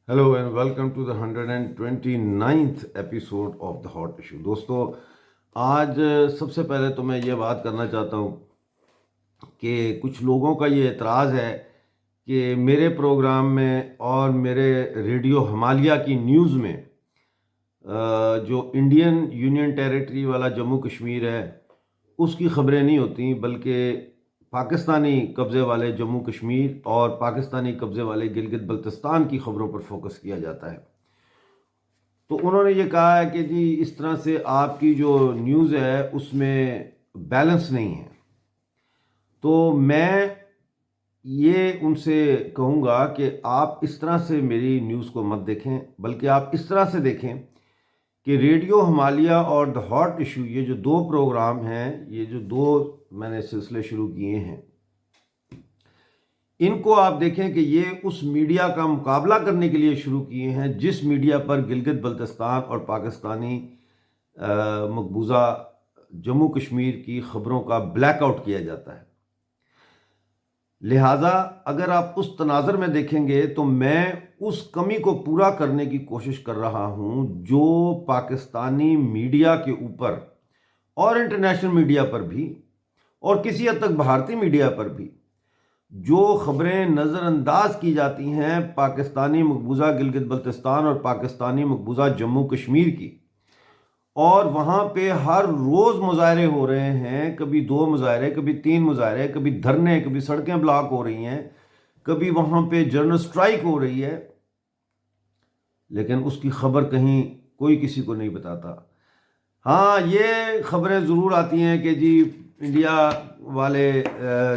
Hello and welcome to the 129th episode of the hot issue. दोस्तों, आज सबसे पहले तो मैं ये बात करना चाहता हूँ कि कुछ लोगों का ये एतराज़ है कि मेरे प्रोग्राम में और मेरे रेडियो हिमालय की न्यूज़ में जो इंडियन यूनियन टेरिटरी वाला जम्मू कश्मीर है उसकी ख़बरें नहीं होती, बल्कि पाकिस्तानी कब्ज़े वाले जम्मू कश्मीर और पाकिस्तानी कब्ज़े वाले गिलगित बल्तिस्तान की ख़बरों पर फोकस किया जाता है। तो उन्होंने ये कहा है कि जी इस तरह से आपकी जो न्यूज़ है उसमें बैलेंस नहीं है। तो मैं ये उनसे कहूँगा कि आप इस तरह से मेरी न्यूज़ को मत देखें, बल्कि आप इस तरह से देखें कि रेडियो हिमालय और द हॉट इशू, ये जो दो प्रोग्राम हैं, ये जो दो मैंने सिलसिले शुरू किए हैं, इनको आप देखें कि ये उस मीडिया का मुकाबला करने के लिए शुरू किए हैं जिस मीडिया पर गिलगित बल्तिस्तान और पाकिस्तानी मकबूजा जम्मू कश्मीर की ख़बरों का ब्लैकआउट किया जाता है। लिहाजा अगर आप उस तनाज़र में देखेंगे तो मैं उस कमी को पूरा करने की कोशिश कर रहा हूं जो पाकिस्तानी मीडिया के ऊपर और इंटरनेशनल मीडिया पर भी और किसी हद तक भारतीय मीडिया पर भी जो ख़बरें नज़रअंदाज की जाती हैं पाकिस्तानी मकबूजा गिलगित बल्तिस्तान और पाकिस्तानी मकबूजा जम्मू कश्मीर की, और वहाँ पे हर रोज़ मुजाहरे हो रहे हैं, कभी 2 मुजाहरे, कभी 3 मुजाहरे, कभी धरने, कभी सड़कें ब्लॉक हो रही हैं, कभी वहाँ पे जनरल स्ट्राइक हो रही है, लेकिन उसकी खबर कहीं कोई किसी को नहीं बताता। हाँ, ये खबरें ज़रूर आती हैं कि जी इंडिया वाले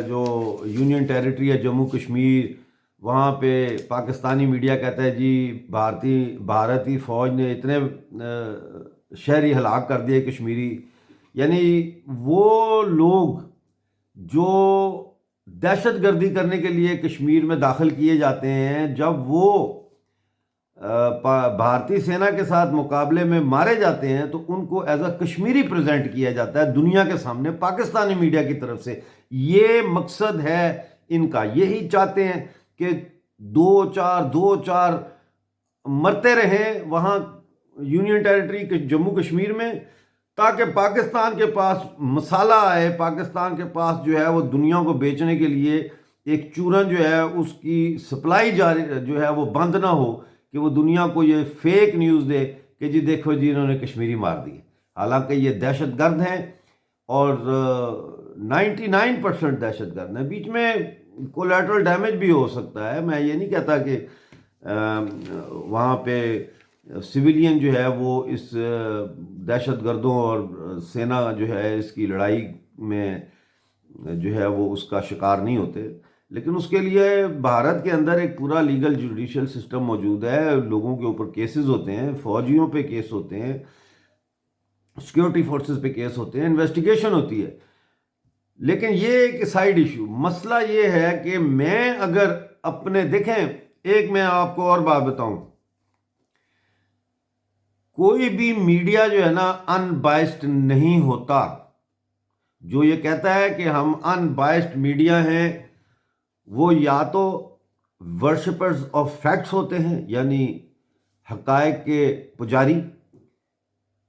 जो यूनियन टेरिटरी है जम्मू कश्मीर, वहाँ पे पाकिस्तानी मीडिया कहता है जी भारतीय फ़ौज ने इतने शहरी हलाक कर दिए कश्मीरी। यानी वो लोग जो दहशत गर्दी करने के लिए कश्मीर में दाखिल किए जाते हैं, जब वो भारतीय सेना के साथ मुकाबले में मारे जाते हैं तो उनको एज अ कश्मीरी प्रेजेंट किया जाता है दुनिया के सामने पाकिस्तानी मीडिया की तरफ से। ये मकसद है इनका, यही चाहते हैं कि दो चार मरते रहें वहाँ यूनियन टेरिटरी के जम्मू कश्मीर में, ताकि पाकिस्तान के पास मसाला आए, पाकिस्तान के पास जो है वो दुनिया को बेचने के लिए एक चूरन जो है उसकी सप्लाई जारी जो है वो बंद ना हो, कि वो दुनिया को ये फेक न्यूज़ दे कि जी देखो जी इन्होंने कश्मीरी मार दी। हालांकि ये दहशत गर्द हैं और 99% दहशत गर्द हैं। बीच में कोलैटरल डैमेज भी हो सकता है। मैं ये नहीं कहता कि वहाँ पे सिविलियन जो है वो इस दहशत गर्दों और सेना जो है इसकी लड़ाई में जो है वो उसका शिकार नहीं होते, लेकिन उसके लिए भारत के अंदर एक पूरा लीगल जुडिशियल सिस्टम मौजूद है। लोगों के ऊपर केसेस होते हैं, फौजियों पे केस होते हैं, सिक्योरिटी फोर्सेस पे केस होते हैं, इन्वेस्टिगेशन होती है। लेकिन ये एक साइड इशू, मसला ये है कि मैं अगर अपने देखें, एक मैं आपको और बात बताऊं, कोई भी मीडिया जो है ना अनबाइस्ड नहीं होता। जो ये कहता है कि हम अनबाइस्ड मीडिया हैं, वो या तो वर्शिपर्स ऑफ फैक्ट्स होते हैं, यानी हकायक के पुजारी,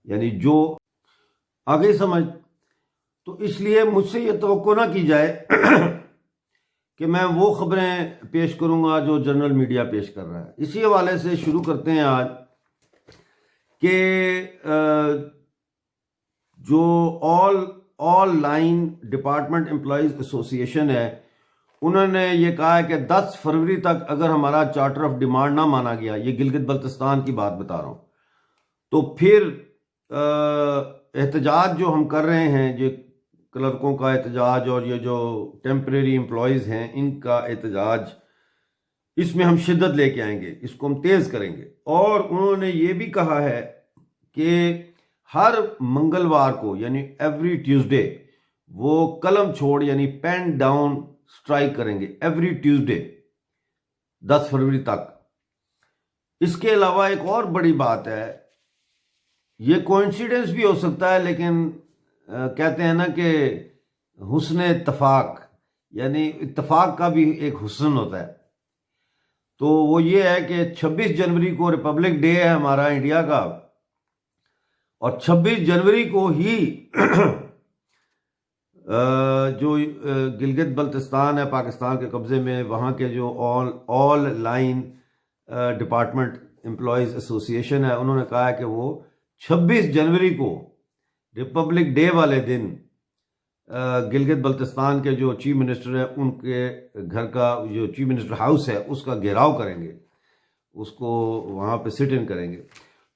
यानी जो आगे समझ। तो इसलिए मुझसे ये तवक्को ना की जाए कि मैं वो खबरें पेश करूंगा जो जनरल मीडिया पेश कर रहा है। इसी हवाले से शुरू करते हैं आज कि जो all line department employees association है, उन्होंने ये कहा है कि 10 फरवरी तक अगर हमारा चार्टर ऑफ डिमांड ना माना गया, ये गिलगित बल्तिस्तान की बात बता रहा हूँ, तो फिर एहतजाज जो हम कर रहे हैं, जो क्लर्कों का एहतजाज और ये जो टेम्परेरी एम्प्लॉयज़ हैं इनका एहतजाज, इसमें हम शिद्दत लेके आएंगे, इसको हम तेज़ करेंगे। और उन्होंने ये भी कहा है कि हर मंगलवार को, यानी एवरी ट्यूसडे, वो कलम छोड़ यानी पेन डाउन स्ट्राइक करेंगे एवरी ट्यूसडे 10 फरवरी तक। इसके अलावा एक और बड़ी बात है, ये कोइंसिडेंस भी हो सकता है, लेकिन कहते हैं ना कि हुस्न इत्तफाक, यानी इत्तफाक का भी एक हुस्न होता है। तो वो ये है कि 26 जनवरी को रिपब्लिक डे है हमारा इंडिया का, और 26 जनवरी को ही जो गिलगित बल्तिस्तान है पाकिस्तान के कब्जे में, वहाँ के जो all line department employees association है, उन्होंने कहा है कि वो 26 जनवरी को रिपब्लिक डे वाले दिन गिलगित बल्तिस्तान के जो चीफ मिनिस्टर हैं उनके घर का, जो चीफ मिनिस्टर हाउस है, उसका घेराव करेंगे, उसको वहाँ पे सिट इन करेंगे।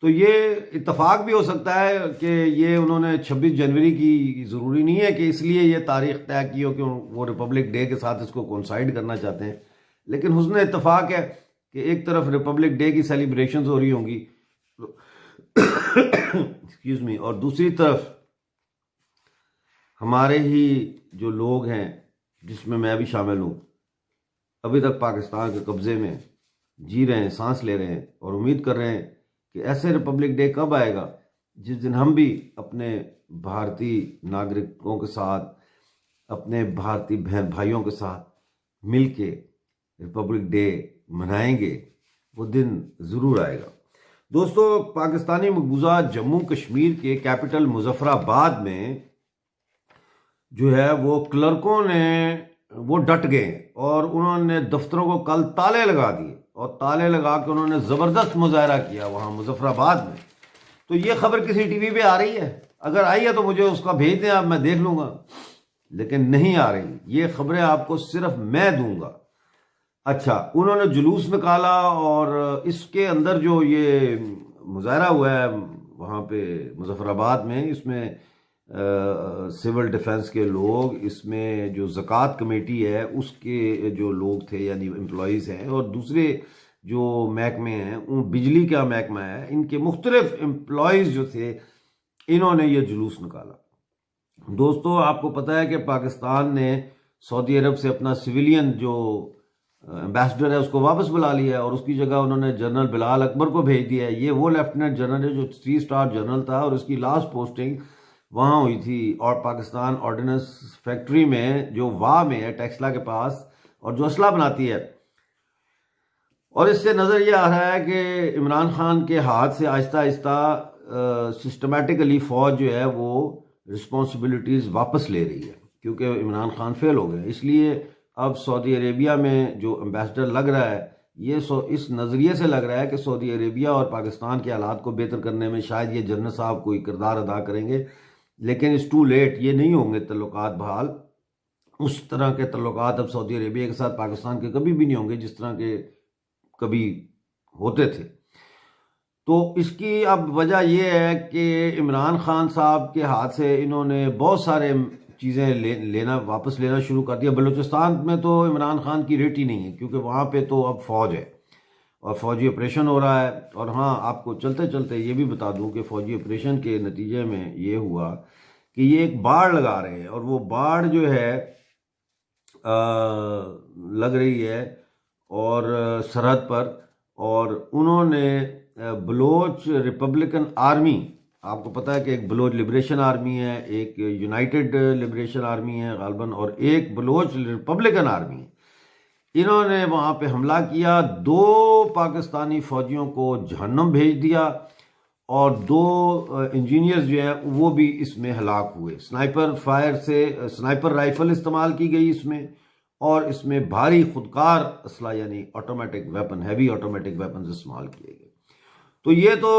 तो ये इत्तेफाक भी हो सकता है कि ये उन्होंने 26 जनवरी की, ज़रूरी नहीं है कि इसलिए ये तारीख तय की हो कि वो रिपब्लिक डे के साथ इसको कोइंसाइड करना चाहते हैं, लेकिन हुस्न इत्तेफाक है कि एक तरफ रिपब्लिक डे की सेलिब्रेशंस हो रही होंगी एक्सक्यूज मी, और दूसरी तरफ हमारे ही जो लोग हैं, जिसमें मैं भी शामिल हूँ, अभी तक पाकिस्तान के कब्ज़े में जी रहे हैं, सांस ले रहे हैं, और उम्मीद कर रहे हैं कि ऐसे रिपब्लिक डे कब आएगा जिस दिन हम भी अपने भारतीय नागरिकों के साथ, अपने भारतीय बहन भाइयों के साथ मिल के रिपब्लिक डे मनाएंगे। वो दिन ज़रूर आएगा। दोस्तों, पाकिस्तानी मकबूजा जम्मू कश्मीर के कैपिटल मुजफ्फराबाद में जो है वो क्लर्कों ने वो डट गए और उन्होंने दफ्तरों को कल ताले लगा दिए, और ताले लगा के उन्होंने ज़बरदस्त मुजाहरा किया वहाँ मुजफ्फराबाद में। तो ये खबर किसी टीवी पे आ रही है? अगर आई है तो मुझे उसका भेज दें आप, मैं देख लूँगा, लेकिन नहीं आ रही। ये खबरें आपको सिर्फ मैं दूंगा। अच्छा, उन्होंने जुलूस निकाला और इसके अंदर जो ये मुजाहरा हुआ है वहाँ पे मुजफ्फराबाद में, इसमें सिविल डिफेंस के लोग, इसमें जो ज़कात कमेटी है उसके जो लोग थे यानी एम्प्लॉयज़ हैं, और दूसरे जो महकमे हैं, बिजली का महकमा है, इनके मुख्तलिफ एम्प्लॉयज़ जो थे, इन्होंने ये जुलूस निकाला। दोस्तों, आपको पता है कि पाकिस्तान ने सऊदी अरब से अपना सिविलियन जो एम्बेसडर है उसको वापस बुला लिया है, और उसकी जगह उन्होंने जनरल बिलाल अकबर को भेज दिया है। ये वो लेफ्टिनेंट जनरल है जो 3 स्टार जनरल था, और उसकी लास्ट पोस्टिंग वहाँ हुई थी, और पाकिस्तान ऑर्डिनेंस फैक्ट्री में जो वाह में है, टेक्सला के पास, और जो असला बनाती है। और इससे नज़र ये आ रहा है कि इमरान खान के हाथ से आहिस्ता आहिस्ता सिस्टमेटिकली फ़ौज जो है वो रिस्पॉन्सिबिलिटीज़ वापस ले रही है, क्योंकि इमरान खान फेल हो गए। इसलिए अब सऊदी अरेबिया में जो एम्बेसडर लग रहा है, ये इस नज़रिए से लग रहा है कि सऊदी अरेबिया और पाकिस्तान के हालात को बेहतर करने में शायद ये जनरल साहब कोई किरदार अदा करेंगे, लेकिन इट्स टू लेट। ये नहीं होंगे तल्लुकात बहाल। उस तरह के तल्लुकात अब सऊदी अरेबिया के साथ पाकिस्तान के कभी भी नहीं होंगे जिस तरह के कभी होते थे। तो इसकी अब वजह यह है कि इमरान खान साहब के हाथ से इन्होंने बहुत सारे चीज़ें वापस लेना शुरू कर दिया। बलूचिस्तान में तो इमरान खान की रेट ही नहीं है, क्योंकि वहाँ पे तो अब फ़ौज है और फ़ौजी ऑपरेशन हो रहा है। और हाँ, आपको चलते चलते ये भी बता दूं कि फ़ौजी ऑपरेशन के नतीजे में ये हुआ कि ये एक बाड़ लगा रहे हैं, और वो बाड़ जो है लग रही है और सरहद पर, और उन्होंने बलोच रिपब्लिकन आर्मी, आपको पता है कि एक बलोच लिबरेशन आर्मी है, एक यूनाइटेड लिबरेशन आर्मी है गालबन, और एक बलोच रिपब्लिकन आर्मी है। इन्होंने वहाँ पे हमला किया, 2 पाकिस्तानी फ़ौजियों को जहन्नम भेज दिया, और 2 इंजीनियर्स जो हैं वो भी इसमें हलाक हुए। स्नाइपर फायर से स्नाइपर राइफल इस्तेमाल की गई इसमें, और इसमें भारी खुदकार असला यानी automatic weapon, heavy automatic weapon इस्तेमाल किए गए। तो ये तो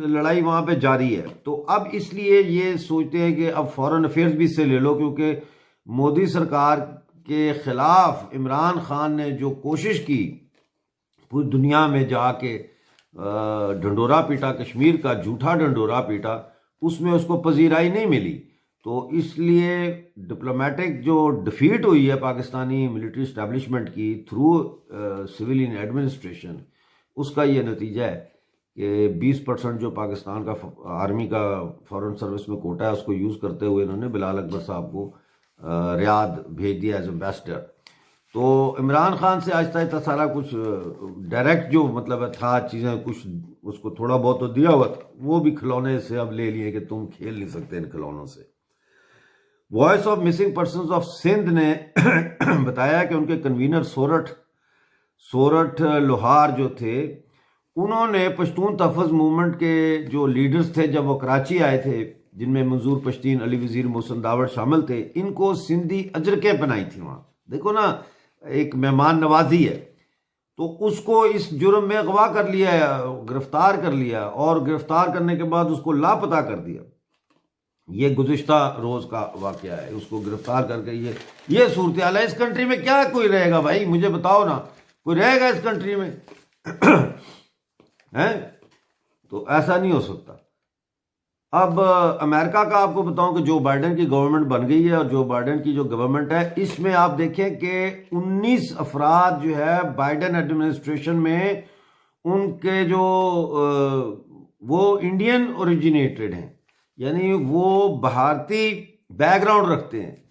लड़ाई वहाँ पे जारी है। तो अब इसलिए ये सोचते हैं कि अब फॉरेन अफेयर्स भी इससे ले लो, क्योंकि मोदी सरकार के खिलाफ इमरान खान ने जो कोशिश की पूरी दुनिया में जाके ढंडोरा पीटा, कश्मीर का झूठा ढंडोरा पीटा, उसमें उसको पजीराई नहीं मिली। तो इसलिए डिप्लोमेटिक जो डिफीट हुई है पाकिस्तानी मिलिट्री इस्टेब्लिशमेंट की थ्रू सिविलियन एडमिनिस्ट्रेशन, उसका ये नतीजा है कि 20% जो पाकिस्तान का आर्मी का फॉरेन सर्विस में कोटा है उसको यूज़ करते हुए इन्होंने बिलाल अकबर साहब को रियाद भेज दिया एज एम्बेसडर। तो इमरान खान से आहिस्ता आहिस्ता सारा कुछ डायरेक्ट जो मतलब था चीज़ें, कुछ उसको थोड़ा बहुत तो दिया हुआ था, वो भी खिलौने से अब ले लिए कि तुम खेल नहीं सकते इन खिलौनों से। Voice of missing persons of Sindh ने बताया कि उनके कन्वीनर सोरठ लोहार जो थे, उन्होंने पश्तून तहफ़्फ़ुज़ मूवमेंट के जो लीडर्स थे जब वो कराची आए थे, जिनमें मंजूर पश्तीन, अली वज़ीर, मोहसिन दावड़ शामिल थे, इनको सिंधी अजरकें बनाई थी वहाँ। देखो ना, एक मेहमान नवाजी है। तो उसको इस जुर्म में अगवा कर लिया, गिरफ्तार कर लिया, और गिरफ्तार करने के बाद उसको लापता कर दिया। ये गुज़िश्ता रोज़ का वाक़या है। उसको गिरफ्तार करके ये सूरत हाल है। इस कंट्री में क्या कोई रहेगा भाई, मुझे बताओ ना, कोई रहेगा इस कंट्री में? है? तो ऐसा नहीं हो सकता। अब अमेरिका का आपको बताऊं कि जो बाइडेन की गवर्नमेंट बन गई है, और जो बाइडेन की जो गवर्नमेंट है, इसमें आप देखें कि 19 अफराद जो है बाइडेन एडमिनिस्ट्रेशन में, उनके जो वो इंडियन ओरिजिनेटेड हैं, यानी वो भारतीय बैकग्राउंड रखते हैं,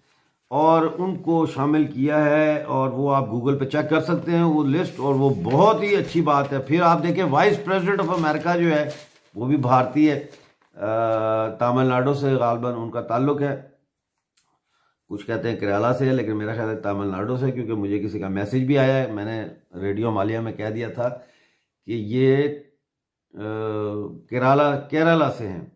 और उनको शामिल किया है। और वो आप गूगल पे चेक कर सकते हैं वो लिस्ट, और वो बहुत ही अच्छी बात है। फिर आप देखें वाइस प्रेसिडेंट ऑफ अमेरिका जो है वो भी भारतीय है, तमिलनाडु से गालबन उनका ताल्लुक है। कुछ कहते हैं केरला से है, लेकिन मेरा ख्याल है तमिलनाडु से, क्योंकि मुझे किसी का मैसेज भी आया है। मैंने रेडियो मालिया में कह दिया था कि ये केरला से हैं,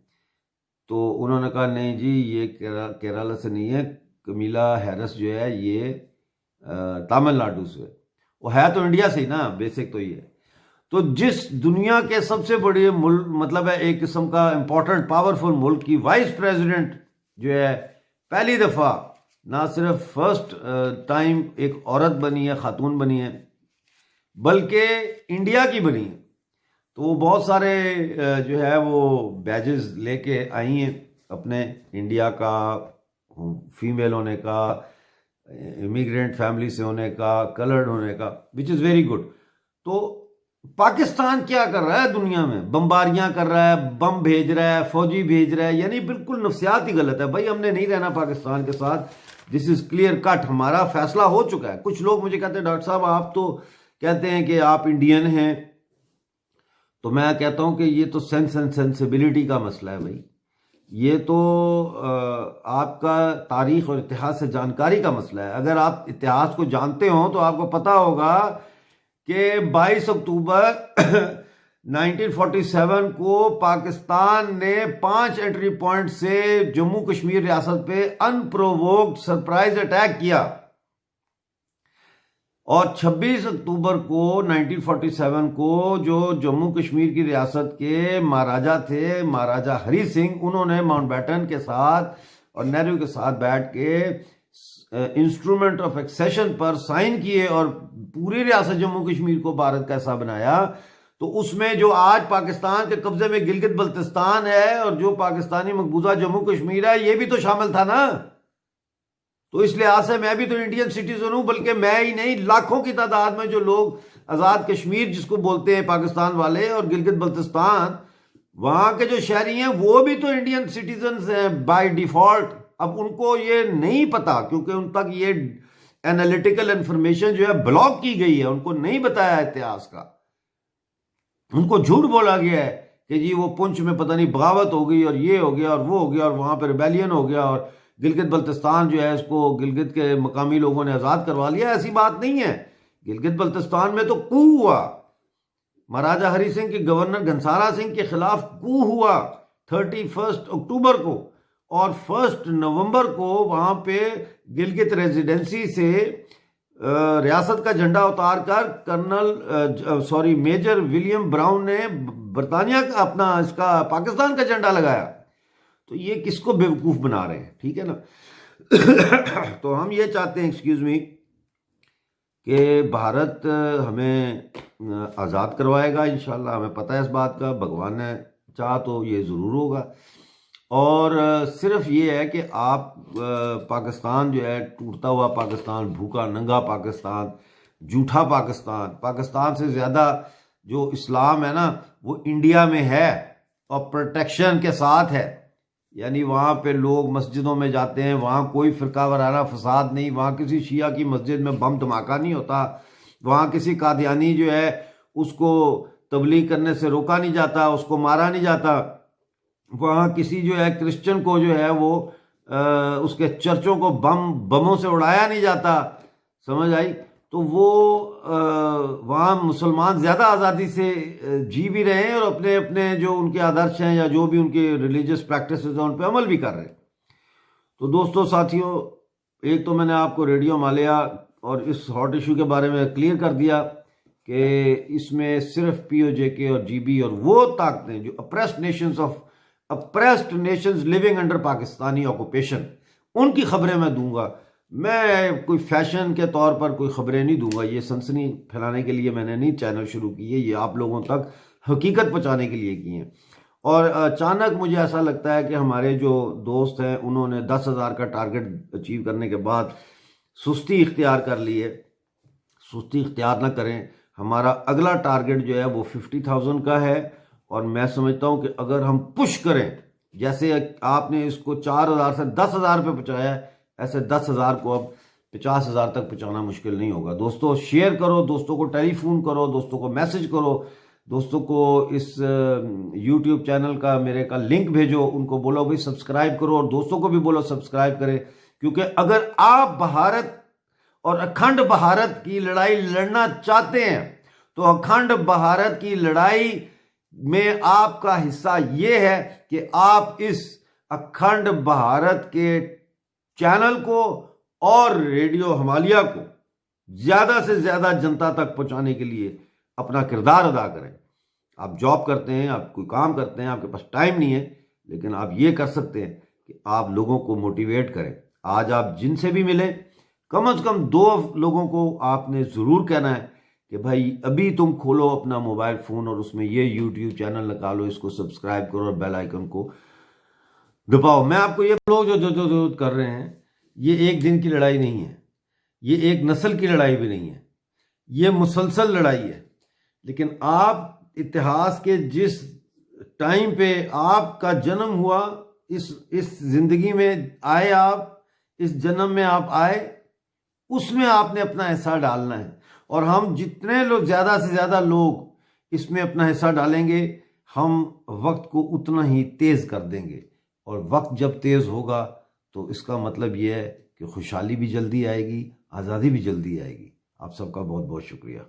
तो उन्होंने कहा नहीं जी, ये केरला से नहीं है, कमीला हैरिस जो है ये तमिलनाडु से। वो है तो इंडिया से ही ना, बेसिक तो ये। तो जिस दुनिया के सबसे बड़े मुल्क, मतलब है एक किस्म का इंपॉर्टेंट पावरफुल मुल्क की वाइस प्रेसिडेंट जो है, पहली दफ़ा ना सिर्फ फर्स्ट टाइम एक औरत बनी है, खातून बनी है, बल्कि इंडिया की बनी है। तो वो बहुत सारे जो है वो बैजेस लेके आई हैं अपने इंडिया का, फीमेल होने का, इमिग्रेंट फैमिली से होने का, कलर्ड होने का, विच इज़ वेरी गुड। तो पाकिस्तान क्या कर रहा है दुनिया में? बमबारियां कर रहा है, बम भेज रहा है, फौजी भेज रहा है, यानी बिल्कुल नफ्सियात ही गलत है भाई। हमने नहीं रहना पाकिस्तान के साथ, दिस इज क्लियर कट, हमारा फैसला हो चुका है। कुछ लोग मुझे कहते हैं डॉक्टर साहब आप तो कहते हैं कि आप इंडियन हैं, तो मैं कहता हूं कि ये तो सेंस एंड सेंसिबिलिटी का मसला है भाई। ये तो आपका तारीख और इतिहास से जानकारी का मसला है। अगर आप इतिहास को जानते हो तो आपको पता होगा कि 22 अक्टूबर 1947 को पाकिस्तान ने 5 एंट्री पॉइंट से जम्मू कश्मीर रियासत पे अनप्रोवोक्ड सरप्राइज अटैक किया, और 26 अक्टूबर को 1947 को जो जम्मू कश्मीर की रियासत के महाराजा थे, महाराजा हरी सिंह, उन्होंने माउंटबेटन के साथ और नेहरू के साथ बैठ के इंस्ट्रूमेंट ऑफ एक्सेशन पर साइन किए और पूरी रियासत जम्मू कश्मीर को भारत का हिस्सा बनाया। तो उसमें जो आज पाकिस्तान के कब्जे में गिलगित बल्तिस्तान है और जो पाकिस्तानी मकबूजा जम्मू कश्मीर है, ये भी तो शामिल था ना। तो इस लिहाज से मैं भी तो इंडियन सिटीजन हूं, बल्कि मैं ही नहीं, लाखों की तादाद में जो लोग आज़ाद कश्मीर जिसको बोलते हैं पाकिस्तान वाले, और गिलगित बल्तिस्तान, वहां के जो शहरी हैं वो भी तो इंडियन सिटीजन हैं बाय डिफॉल्ट। अब उनको ये नहीं पता, क्योंकि उन तक ये एनालिटिकल इंफॉर्मेशन जो है ब्लॉक की गई है, उनको नहीं बताया इतिहास का। उनको झूठ बोला गया है कि जी वो पुंछ में पता नहीं बगावत हो गई और ये हो गया और वो हो गया और वहां पर रिबेलियन हो गया और गिलगित बल्तिस्तान जो है इसको गिलगित के मकामी लोगों ने आज़ाद करवा लिया। ऐसी बात नहीं है। गिलगित बल्तिस्तान में तो कू हुआ, महाराजा हरी सिंह के गवर्नर घनसारा सिंह के खिलाफ कू हुआ 31 अक्टूबर को, और 1 नवंबर को वहां पे गिलगित रेजिडेंसी से रियासत का झंडा उतार कर मेजर विलियम ब्राउन ने बरतानिया का अपना इसका पाकिस्तान का झंडा लगाया। तो ये किसको बेवकूफ बना रहे हैं, ठीक है ना। तो हम ये चाहते हैं, एक्सक्यूज मी, कि भारत हमें आज़ाद करवाएगा इंशाल्लाह, हमें पता है इस बात का, भगवान ने चाहा तो ये ज़रूर होगा। और सिर्फ ये है कि आप पाकिस्तान जो है, टूटता हुआ पाकिस्तान, भूखा नंगा पाकिस्तान, झूठा पाकिस्तान, पाकिस्तान से ज़्यादा जो इस्लाम है ना वो इंडिया में है और प्रोटेक्शन के साथ है। यानी वहाँ पे लोग मस्जिदों में जाते हैं, वहाँ कोई फ़िरका वाराना फसाद नहीं, वहाँ किसी शिया की मस्जिद में बम धमाका नहीं होता, वहाँ किसी कादियानी जो है उसको तबलीग करने से रोका नहीं जाता, उसको मारा नहीं जाता, वहाँ किसी जो है क्रिश्चियन को जो है वो उसके चर्चों को बमों से उड़ाया नहीं जाता, समझ आई। तो वो वहाँ मुसलमान ज़्यादा आज़ादी से जी भी रहे हैं और अपने अपने जो उनके आदर्श हैं या जो भी उनके रिलीजियस प्रैक्टिस हैं उन पर अमल भी कर रहे हैं। तो दोस्तों साथियों, एक तो मैंने आपको रेडियो हिमालय और इस हॉट इशू के बारे में क्लियर कर दिया कि इसमें सिर्फ POJK और GB और वो ताकतें जो apprised Nations living under Pakistani occupation, उनकी खबरें मैं दूंगा। मैं कोई फैशन के तौर पर कोई खबरें नहीं दूंगा। ये सनसनी फैलाने के लिए मैंने नहीं चैनल शुरू किए, ये आप लोगों तक हकीकत पहुंचाने के लिए किए हैं। और अचानक मुझे ऐसा लगता है कि हमारे जो दोस्त हैं उन्होंने 10,000 का टारगेट अचीव करने के बाद सुस्ती इख्तियार कर ली है। सुस्ती इख्तियार ना करें। हमारा अगला टारगेट जो है वो 50,000 का है और मैं समझता हूं कि अगर हम पुश करें, जैसे आपने इसको 4,000 से 10,000 पे पहुंचाया है, ऐसे 10,000 को अब 50,000 तक पहुंचाना मुश्किल नहीं होगा। दोस्तों शेयर करो, दोस्तों को टेलीफोन करो, दोस्तों को मैसेज करो, दोस्तों को इस YouTube चैनल का मेरे का लिंक भेजो, उनको बोलो भाई सब्सक्राइब करो और दोस्तों को भी बोलो सब्सक्राइब करें। क्योंकि अगर आप भारत और अखंड भारत की लड़ाई लड़ना चाहते हैं तो अखंड भारत की लड़ाई में आपका हिस्सा यह है कि आप इस अखंड भारत के चैनल को और रेडियो हिमालय को ज्यादा से ज्यादा जनता तक पहुंचाने के लिए अपना किरदार अदा करें। आप जॉब करते हैं, आप कोई काम करते हैं, आपके पास टाइम नहीं है, लेकिन आप ये कर सकते हैं कि आप लोगों को मोटिवेट करें। आज आप जिनसे भी मिलें, कम से कम 2 लोगों को आपने ज़रूर कहना है कि भाई अभी तुम खोलो अपना मोबाइल फ़ोन और उसमें ये YouTube चैनल निकालो, इसको सब्सक्राइब करो और बेल आइकन को दबाओ। मैं आपको ये लोग जो कर रहे हैं, ये एक दिन की लड़ाई नहीं है, ये एक नस्ल की लड़ाई भी नहीं है, ये मुसलसल लड़ाई है। लेकिन आप इतिहास के जिस टाइम पे आपका जन्म हुआ, इस जिंदगी में आए, आप इस जन्म में आप आए, उसमें आपने अपना हिस्सा डालना है। और हम जितने लोग ज़्यादा से ज़्यादा लोग इसमें अपना हिस्सा डालेंगे, हम वक्त को उतना ही तेज़ कर देंगे। और वक्त जब तेज़ होगा तो इसका मतलब यह है कि खुशहाली भी जल्दी आएगी, आज़ादी भी जल्दी आएगी। आप सबका बहुत बहुत शुक्रिया।